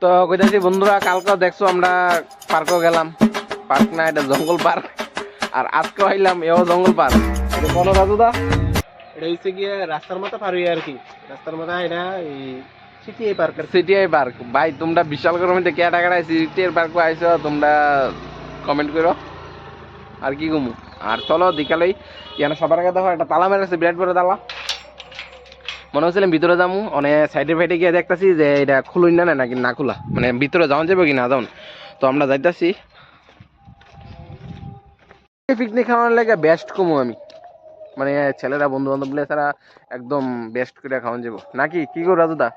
তো কইতাছি বন্ধুরা, কালকেও দেখছো আমরা পার্কও গেলাম। পার্ক না, এটা জঙ্গল পার্ক। আর আজকেও আইলাম, এও জঙ্গল পার্ক। এটা বলো রাজুদা। এটা হচ্ছে গিয়ে রাস্তার মতো পার হইয়া আর কি। রাস্তার মতো এটা এই সিটিআই পার্ক আর কি। CTI park. ভাই তোমরা বিশাল গরমে কে টাকা সিটিআই পার্ক আইছো তোমরা, কমেন্ট করো। আর কি কমু। আর চলো বিকালেই ইয়ানো সবার আগে দেখো একটা তালা মেরেছে, বিরাট বড় তালা। মনে হচ্ছিলাম ভিতরে যাবো, অনেক সাইডে ফাইডে গিয়ে দেখতেছি যে এটা খুলুই না নাকি না খোলা, মানে ভিতরে যাওয়া যাবে কি না যাও। তো আমরা যাইতাছি পিকনিক খাওয়ানোর লাগে বেস্ট কমু আমি, মানে ছেলেরা বন্ধু বান্ধব মিলে তারা একদম বেস্ট করে খাওয়ান যাবো নাকি, কি করো রাজুদা?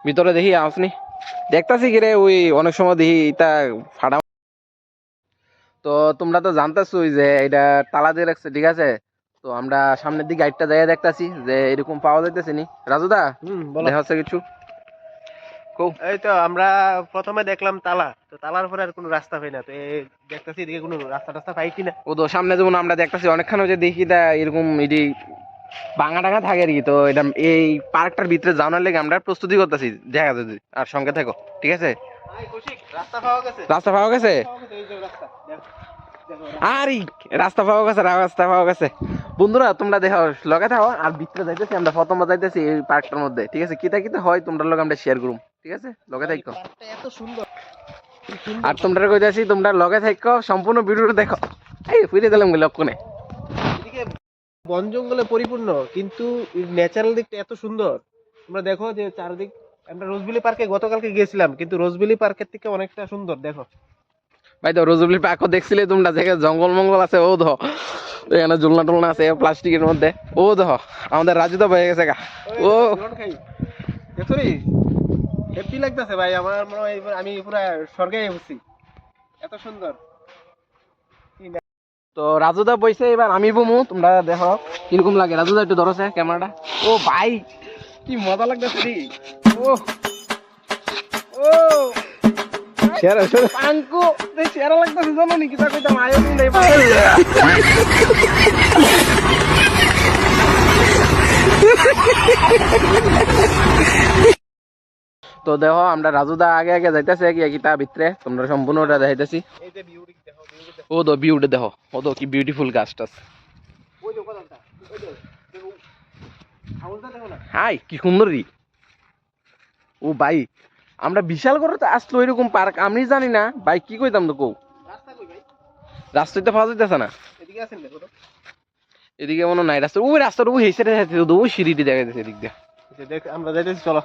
ভিতরে দেখি আসনি, দেখতাছি কি রে, ওই অনেক সময় দেখি এটা ফাটা। তো তোমরা তো জানতেছোই যে এটা তালা দিয়ে রাখছে, ঠিক আছে। তো আমরা সামনের দিকে গাইডটা যাইয়া দেখতাছি যে এরকম পাওয়া যাইতেছে নি রাজুদা, বলো। দেখা হচ্ছে কিছু। এই তো আমরা প্রথমে দেখলাম তালা, তো তালার পরে আর কোনো রাস্তা পাই না। তো দেখতেছি এদিকে কোনো রাস্তা টাস্তা পাই কিনা। ও তো সামনে যেমন আমরা দেখতাছি অনেকখানে যে দেখি তা এরকম এটি ভাঙা টাঙা থাকে আর কি। তো এটা এই পার্কটার ভিতরে যাওয়ার লেগে আমরা প্রস্তুতি করতেছি, দেখা যাচ্ছে। আর সঙ্গে থাকো, ঠিক আছে। রাস্তা পাওয়া গেছে। রাস্তা পাওয়া গেছে, এই যে রাস্তা দেখো। আরে রাস্তা পাওয়া গেছে, রাস্তা পাওয়া গেছে। বন্ধুরা তোমরা দেখো, লগে থাকো। আর ভিতরে যাইতেছি আমরা, প্রথমবার যাইতেছি এই পার্কটার মধ্যে, ঠিক আছে। কিতা কিতা হয় তোমরা লগে আমরা শেয়ার করুম, ঠিক আছে। লগে থাকো। পার্কটা এত সুন্দর। আর তোমরা কইতাছি তোমরা লগে থাকো, সম্পূর্ণ ভিডিওটা দেখো। এই ফিরে দিলাম লক্ষণে। এদিকে বন জঙ্গলে পরিপূর্ণ, কিন্তু ন্যাচারাল দিকটা এত সুন্দর। তোমরা দেখো যে চারদিক। আমরা রোজবেলি পার্কে গতকালকে গেছিলাম, কিন্তু রোজবেলি পার্কের থেকে অনেকটা সুন্দর দেখো। ভাই তো রোজবলি পার্কও দেখছিলে তোমরা, দেখে জঙ্গল মঙ্গল আছে, ও ধ এখানে ঝুলনা টুলনা আছে প্লাস্টিকের মধ্যে, ও ধ আমাদের রাজু তো হয়ে গেছে গা। ও খাই দেখো রে, হ্যাপি লাগতেছে ভাই। আমার মনে হয় আমি পুরা স্বর্গে বসছি, এত সুন্দর। তো রাজুদা বইছে, এবার আমি বমু, তোমরা দেখো কিরকম লাগে। রাজুদা একটু ধরছে ক্যামেরাটা। ও ভাই কি মজা লাগতেছে রে। ও ও সেরা সেরা পাঙ্কু সেরা লাগতেছে, জানো নি কিতা কইতাম আয়োজন দেই। তো দেখো আমরা রাজুদা আগে আগে যাইতেছে কি তা ভিতরে, তোমরা সম্পূর্ণটা দেখাইতেছি। এই যে ভিউ দেখো, ভিউ দেখো। ও তো ভিউটা দেখো, ও তো কি বিউটিফুল গাছটা। ওই যে কোথালটা, ওই যে দেখো হাউসটা দেখো না। হাই কি সুন্দর রে। ও ভাই আমরা বিশাল করে তো আসলো এরকম পার্ক, আমি জানি না ভাই, কি কইতাম তো কও। রাস্তা কই ভাই? রাস্তায় তো পাওয়া যাইতেছে না। এদিকে আছেন দেখো তো। এদিকে মনে নাই রাস্তা, ওই রাস্তাটা ওই হেসে যাচ্ছে, ওই সিঁড়িটি দেখা যাচ্ছে এদিক দিয়ে। যে দেখ আমরা যাইতেছি, চলো।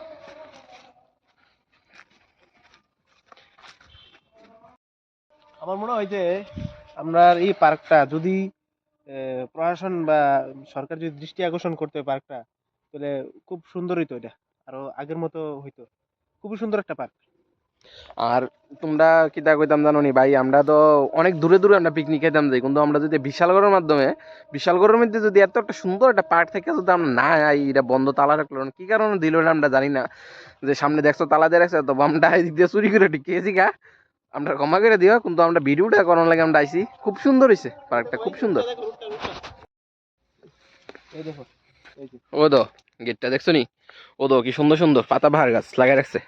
আমার মনে হয় যে আমরা এই পার্কটা যদি প্রশাসন বা সরকার যদি দৃষ্টি আকর্ষণ করতে পার্কটা, তাহলে খুব সুন্দর হইতো। এটা আরো আগের মতো হইতো। খুবই সুন্দর একটা পার্ক। আর তোমরা কিতা কইতাম জানো নি ভাই, আমরা তো অনেক দূরে দূরে আমরা পিকনিক খাইতাম যাই, কিন্তু আমরা যদি বিশালগড়ের মাধ্যমে, বিশালগড়ের মধ্যে যদি এত একটা সুন্দর একটা পার্ক থেকে যদি আমরা না আই, এটা বন্ধ তালা রাখলো না, কি কারণে দিল না আমরা জানি না। যে সামনে দেখছো তালা দিয়ে রাখছে, তো আমরা এদিক দিয়ে চুরি করে ঢুকিয়েছি গা। আমরা ক্ষমা করে দিও, কিন্তু আমরা ভিডিওটা করার লাগে আমরা আইছি। খুব সুন্দর হয়েছে পার্কটা, খুব সুন্দর। এই দেখো, এই যে ও দো গেটটা দেখছো নি, ও দো কি সুন্দর সুন্দর পাতাবাহার গাছ লাগাই রাখছে।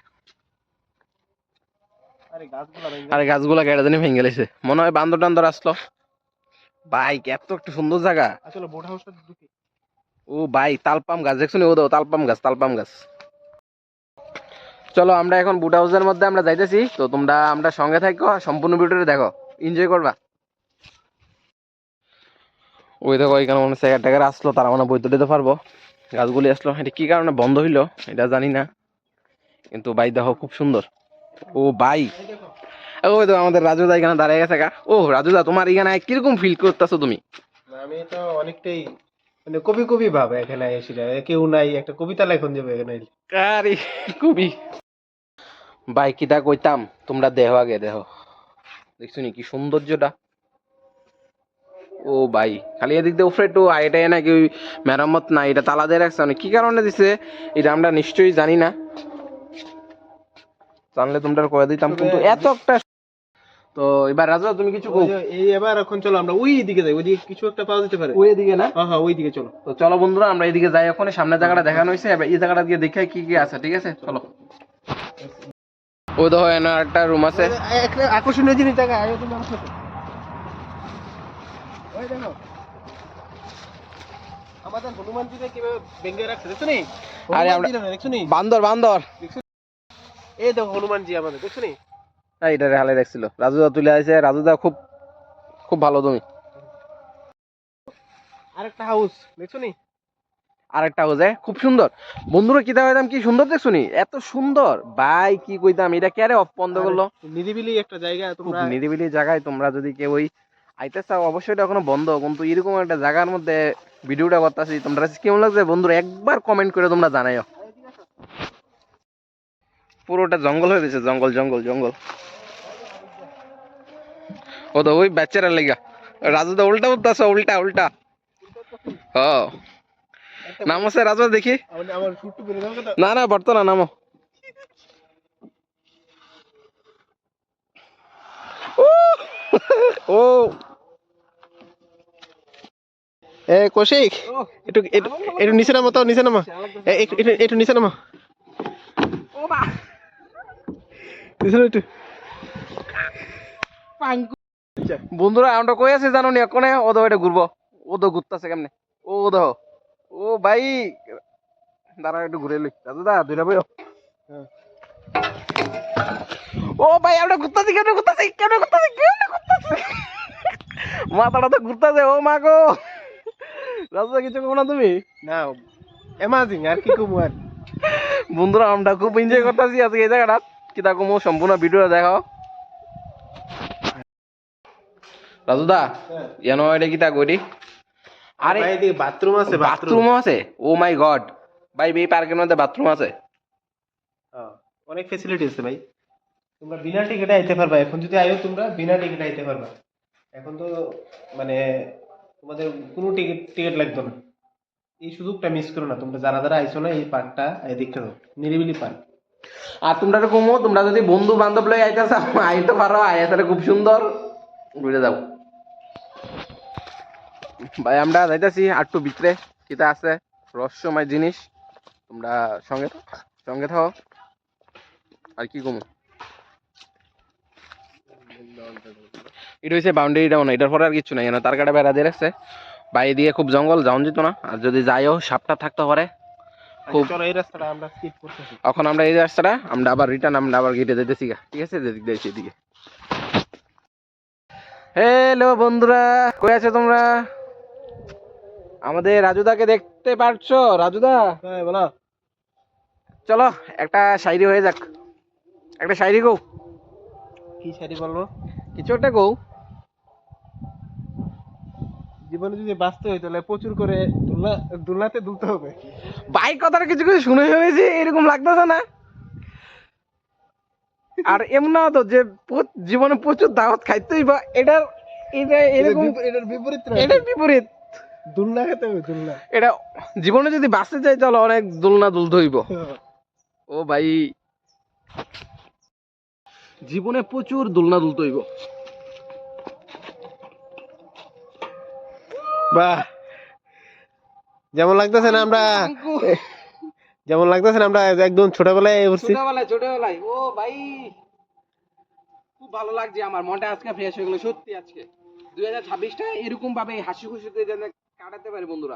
আরে গাছগুলা ভাই। আরে গাছগুলা কেটে জানি ভেঙে গেছে, মনে হয় বান্দর টান্দর আসলো। বাইক এত একটা সুন্দর জায়গা। আসলে বোট হাউসটা ঢুকে। ও ভাই তালপাম গাছ দেখছো নি, ও দো তালপাম গাছ, তালপাম গাছ। চলো আমরা এখন বুট হাউসের মধ্যে আমরা যাইতেছি। তো তোমরা আমরা সঙ্গে থাকো, সম্পূর্ণ ভিডিওটা দেখো, এনজয় করবা। ওই দেখো এখানে মনে হচ্ছে টাকার আসলো, তারা মানে বই দিতে পারবো। গাছগুলি আসলো, এটা কি কারণে বন্ধ হইলো এটা জানি না, কিন্তু ভাই দেখো খুব সুন্দর। ও ভাই ওই তো আমাদের রাজুদা এখানে দাঁড়িয়ে গেছে গা। ও রাজুদা তোমার এখানে কিরকম ফিল করতেছো তুমি? আমি তো অনেকটাই মানে কবি কবি ভাব এখানে এসে। কেউ নাই, একটা কবিতা লেখন যাবে এখানে এলে। আরে খুবই ভাই কিতা কইতাম, তোমরা দেহ আগে দেহ, দেখছো নি কি সৌন্দর্যটা। ও ভাই খালি এদিক দিয়ে উফরে একটু এটা নাকি ওই মেরামত না, এটা তালা দিয়ে রাখছে, মানে কি কারণে দিছে এটা আমরা নিশ্চয়ই জানি না, জানলে তোমরা কয়ে দিতাম। কিন্তু এত একটা, তো এবার রাজু তুমি কিছু কও। এই এবার এখন চলো আমরা ওই দিকে যাই, ওইদিকে কিছু একটা পাওয়া যেতে পারে। ওই দিকে না? হ্যাঁ হ্যাঁ ওই দিকে চলো। তো চলো বন্ধুরা আমরা এদিকে যাই, ওখানে সামনে জায়গাটা দেখানো হয়েছে, এবার এই জায়গাটা গিয়ে দেখে কি কি আছে, ঠিক আছে চলো। ওই দেখো এখানে একটা রুম আছে। একটা আকর্ষণীয় জিনিস দেখা আয়ো তুমি আমার সাথে। ওই দেখো আমাদের হনুমানজিকে কিভাবে বেঙ্গে রাখছে দেখছো নি? আরে আমরা দেখছো নি? বান্দর বান্দর। এই দেখো হনুমানজি আমাদের দেখছো নি? এটা হালে দেখছিল রাজুদা তুলে আছে, রাজুদা খুব খুব ভালো তুমি। আরেকটা হাউস দেখছো নি? আরেকটা হচ্ছে খুব সুন্দর বন্ধুরা, কি দাম কি সুন্দর দেখছো নি, এত সুন্দর ভাই কি কইতাম, এটা কে অফ বন্ধ করলো। নিরিবিলি একটা জায়গা, খুব তোমরা নিরিবিলি জায়গায় তোমরা যদি কেউ ওই আইতে চাও, অবশ্যই এটা এখনো বন্ধ, কিন্তু এরকম একটা জায়গার মধ্যে ভিডিওটা করতেছি, তোমরা কেমন লাগছে বন্ধুরা একবার কমেন্ট করে তোমরা জানাইও। পুরোটা জঙ্গল হয়ে গেছে, জঙ্গল জঙ্গল জঙ্গল। ও তো ওই বাচ্চারা লেগা রাজু তো উল্টা উঠতেছে, উল্টা উল্টা। হ নাম আছে রাজু দেখি। আমার শুটু করে দাও তো। না না বর্ত না নামো। ও ও এ কৌশিক একটু একটু একটু নিচে নামো তো, নিচে নামো। একটু একটু নিচে নামো। ও বা নিচে নামো একটু। বন্ধুরা আমরা কই আছি জানো নি, এখন ও তো এটা ঘুরবো, ও তো ঘুরতেছে কেমনে, ও দেখো ও ভাই দাঁড়া একটু ঘুরে লই দাদু দা দুইটা বইও। ও ভাই আমরা ঘুরতেছি, কেমনে ঘুরতেছি কেমনে ঘুরতেছি কেমনে ঘুরতেছি, মাথাটা তো ঘুরতেছে, ও মা গো। রাজু কিছু কো না তুমি? না অ্যামাজিং আর কি কমু আর। বন্ধুরা আমরা খুব এনজয় করতেছি আজকে এই জায়গাটা, কি তা কমু সম্পূর্ণ ভিডিওটা দেখাও। রাজুদা জানো এটা কি তা কইরি, আরে ভাই এদিকে বাথরুম আছে, বাথরুম আছে, ও মাই গড ভাই এই পার্কের মধ্যে বাথরুম আছে। অনেক ফ্যাসিলিটি আছে ভাই, তোমরা বিনা টিকিটে আইতে পারবা, এখন যদি আইও তোমরা বিনা টিকিটে আইতে পারবা। এখন তো মানে তোমাদের কোনো টিকিট টিকিট লাগবে না, এই সুযোগটা মিস করো না তোমরা যারা যারা আইছো না, এই পার্কটা দেখতে দাও, নিরিবিলি পার্ক। আর তোমরা তো কমো, তোমরা যদি বন্ধু বান্ধব লই আইতাছ আইতে পারো, আইতারে খুব সুন্দর ঘুরে যাও। ভাই আমরা যাইতাছি আটটু ভিতরে, কিতা আছে রহস্যময় জিনিস, তোমরা সঙ্গে সঙ্গে থাকো। আর কি কমু, এটা হচ্ছে বাউন্ডারি ডাউন, এটার পরে আর কিছু নাই, তার কাটা বেড়া দিয়ে রাখছে। বাইরে দিয়ে খুব জঙ্গল যাওয়া যেত না, আর যদি যাইও সাপটা থাকতে পারে খুব। চলো এই রাস্তাটা আমরা স্কিপ করতেছি। এখন আমরা এই রাস্তাটা আমরা আবার রিটার্ন আমরা আবার গেটে যেতেছি, ঠিক আছে যেদিক দিয়েছি এদিকে। হ্যালো বন্ধুরা কই আছো তোমরা, আমাদের রাজুদাকে দেখতে পারছো? রাজুদা হ্যাঁ বলো। চলো একটা শায়রি হয়ে যাক, একটা শায়রি কও, কি শাড়ি বলবো? কিছু একটা কও। জীবনে যদি বাঁচতে হয় তাহলে প্রচুর করে দুলনাতে দুলতে হবে। বাইক কথাটা কিছু কিছু শুনে ফেলেছি, এরকম লাগতেছে না? আর এমন না তো যে জীবনে প্রচুর দাওয়াত খাইতেই বা এটার এটা এরকম এটার বিপরীত না, এটার বিপরীত। দুলনা খেতে হবে, দুলনা। এটা জীবনে যদি বাঁচতে চাই তাহলে অনেক দোলনা দুলতে হইব। ও ভাই জীবনে প্রচুর দোলনা দুলতে হইব। বাহ, যেমন লাগতেছে না আমরা, যেমন লাগতেছে না আমরা একদম ছোটবেলায় উঠছি। ছোটবেলায় ছোটবেলায় ও ভাই খুব ভালো লাগছে, আমার মনটা আজকে ফ্রেশ হয়ে গেল সত্যি। আজকে 2026টা এরকম ভাবে হাসি খুশিতে যেন কাটাতে পারি বন্ধুরা।